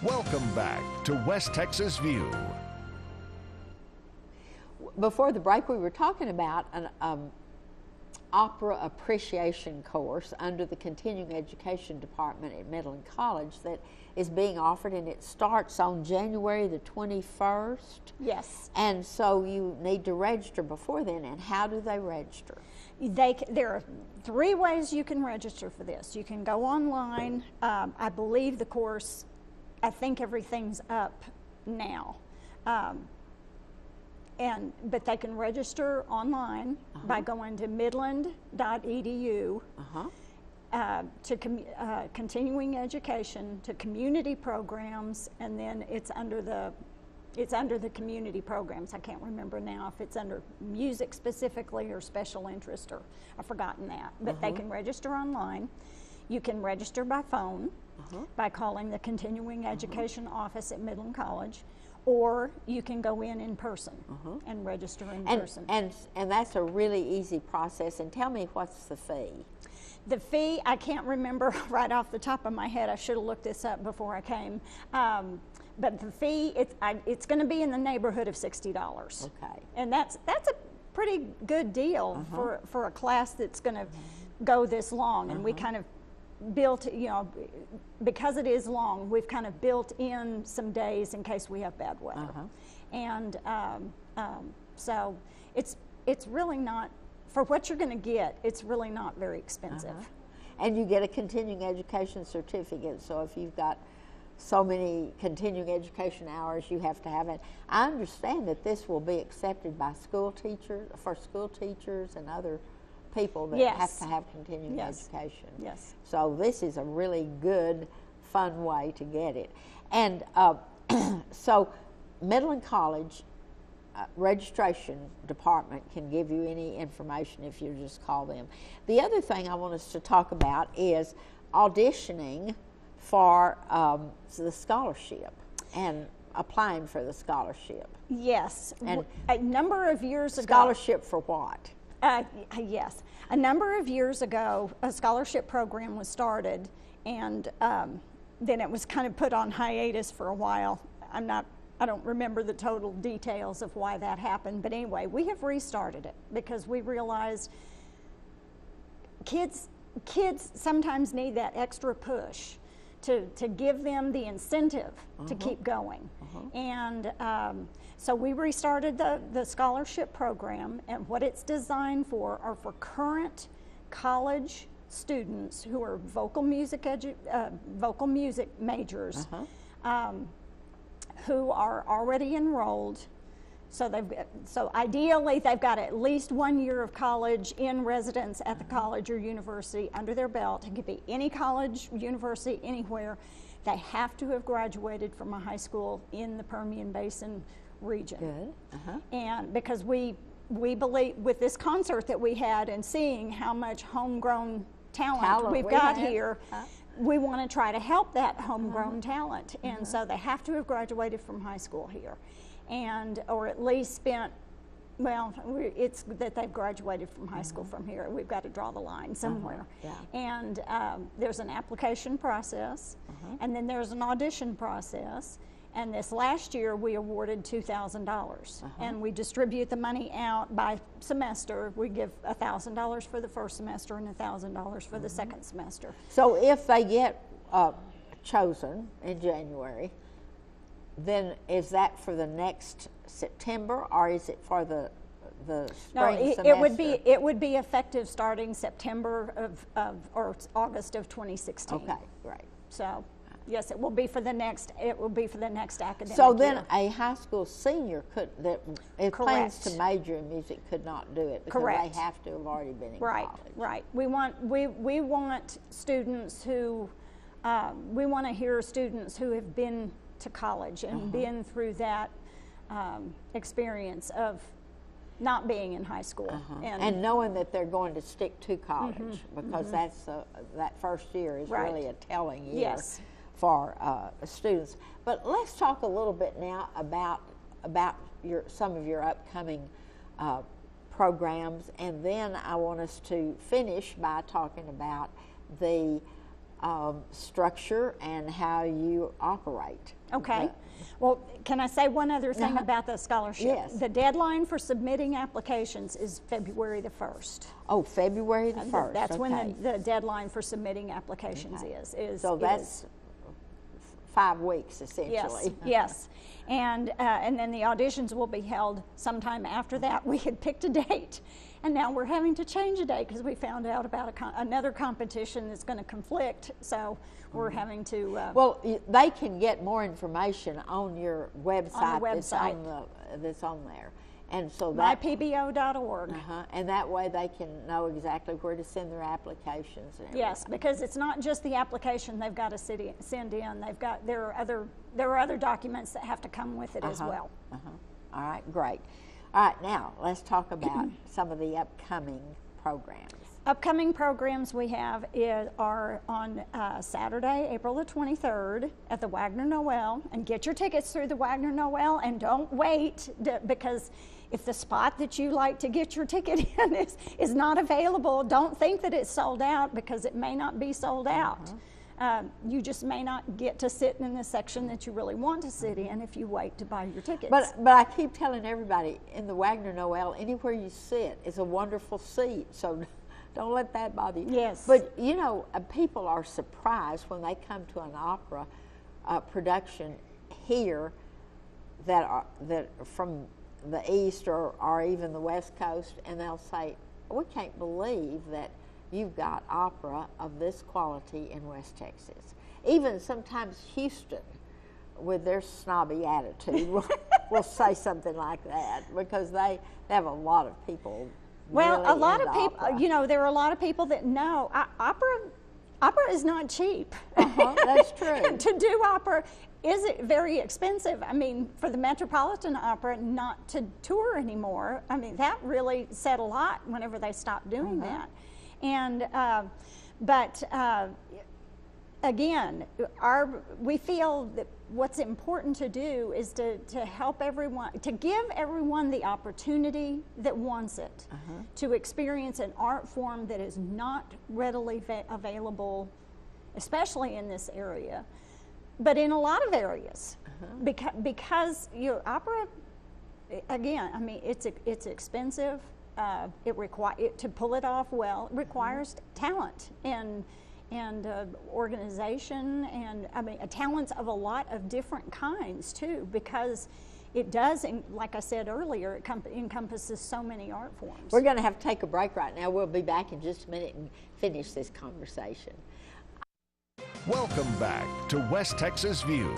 Welcome back to West Texas View. Before the break, we were talking about an opera appreciation course under the continuing education department at Midland College that is being offered, and it starts on January the 21st. Yes. And so you need to register before then. And how do they register? There are 3 ways you can register for this. You can go online. I believe the course, I think everything's up now. But they can register online by going to midland.edu to continuing education, to community programs, and then it's under the community programs. I can't remember now if it's under music specifically or special interest, or I've forgotten that. But they can register online. You can register by phone by calling the continuing education office at Midland College, or you can go in person and register in person. And that's a really easy process. And tell me, what's the fee? The fee, I can't remember right off the top of my head. I should have looked this up before I came. But the fee, it's going to be in the neighborhood of $60. Okay. And that's a pretty good deal for a class that's going to go this long. And we kind of built, because it is long, we've kind of built in some days in case we have bad weather. And so it's really not, for what you're going to get, it's really not very expensive. And you get a continuing education certificate. So if you've got so many continuing education hours, you have to have it. I understand that this will be accepted by school teachers and other people that have to have continuing education. Yes. So this is a really good, fun way to get it. And so Midland College registration department can give you any information if you just call them. The other thing I want us to talk about is auditioning for the scholarship and applying for the scholarship. Yes. And a number of years ago. Scholarship for what? Yes. A number of years ago, a scholarship program was started, and then it was kind of put on hiatus for a while. I don't remember the total details of why that happened, but anyway, we have restarted it because we realized kids sometimes need that extra push to give them the incentive to keep going. And so we restarted the scholarship program, and what it's designed for are for current college students who are vocal music majors who are already enrolled. So ideally they've got at least 1 year of college in residence at the college or university under their belt. It could be any college, university, anywhere. They have to have graduated from a high school in the Permian Basin region. Good. And because we believe with this concert that we had and seeing how much homegrown talent we've got here, we want to try to help that homegrown talent. And so they have to have graduated from high school here, or at least spent, it's that they've graduated from high school from here. We've got to draw the line somewhere. And there's an application process, and then there's an audition process. And this last year, we awarded $2,000, and we distribute the money out by semester. We give $1,000 for the first semester and $1,000 for the second semester. So if they get chosen in January, then is that for the next September, or is it for the spring semester? It would be effective starting September or August of 2016. Okay, right. So. Yes, it will be for the next academic year. So then a high school senior plans to major in music could not do it because they have to have already been in college. Right. We want students who we want to hear students who have been to college and been through that experience of not being in high school and knowing that they're going to stick to college because that first year is really a telling year. Yes. For students. But let's talk a little bit now about some of your upcoming programs, and then I want us to finish by talking about the structure and how you operate. Okay. Well, can I say one other thing about the scholarship? Yes. The deadline for submitting applications is February the 1st. Oh, February the 1st. That's when the deadline for submitting applications is. So that's 5 weeks essentially. Yes, yes. And then the auditions will be held sometime after that. We had picked a date, and now we're having to change a date because we found out about another competition that's going to conflict. So we're having to. Well, they can get more information on your website. On the website. That's on there. And so mypbo.org. And that way they can know exactly where to send their applications. And yes, because it's not just the application they've got to send in. There are other documents that have to come with it as well. All right, great. All right, now let's talk about some of the upcoming programs. Upcoming programs we have are on Saturday, April the 23rd at the Wagner Noel, and get your tickets through the Wagner Noel, and don't wait because if the spot that you like to get your ticket in is not available, don't think that it's sold out, because it may not be sold out. You just may not get to sit in the section that you really want to sit in if you wait to buy your tickets. But I keep telling everybody, in the Wagner Noel, anywhere you sit is a wonderful seat, so don't let that bother you. Yes. But you know, people are surprised when they come to an opera production here that from the East or even the West Coast, and they'll say, we can't believe that you've got opera of this quality in West Texas. Even sometimes Houston, with their snobby attitude, will say something like that, because they have a lot of people. Well, really a lot of people, opera. you know, there are a lot of people that know opera is not cheap. That's true. To do opera is very expensive. I mean, for the Metropolitan Opera not to tour anymore, I mean, that really said a lot whenever they stopped doing that. And, again, we feel that what's important to do is to help everyone, to give everyone the opportunity that wants it, to experience an art form that is not readily available, especially in this area, but in a lot of areas, because opera, again, I mean, it's expensive. To pull it off well, it requires talent and organization, and I mean talents of a lot of different kinds too, because it does, like I said earlier, it encompasses so many art forms. We're going to have to take a break right now. We'll be back in just a minute and finish this conversation. Welcome back to West Texas View.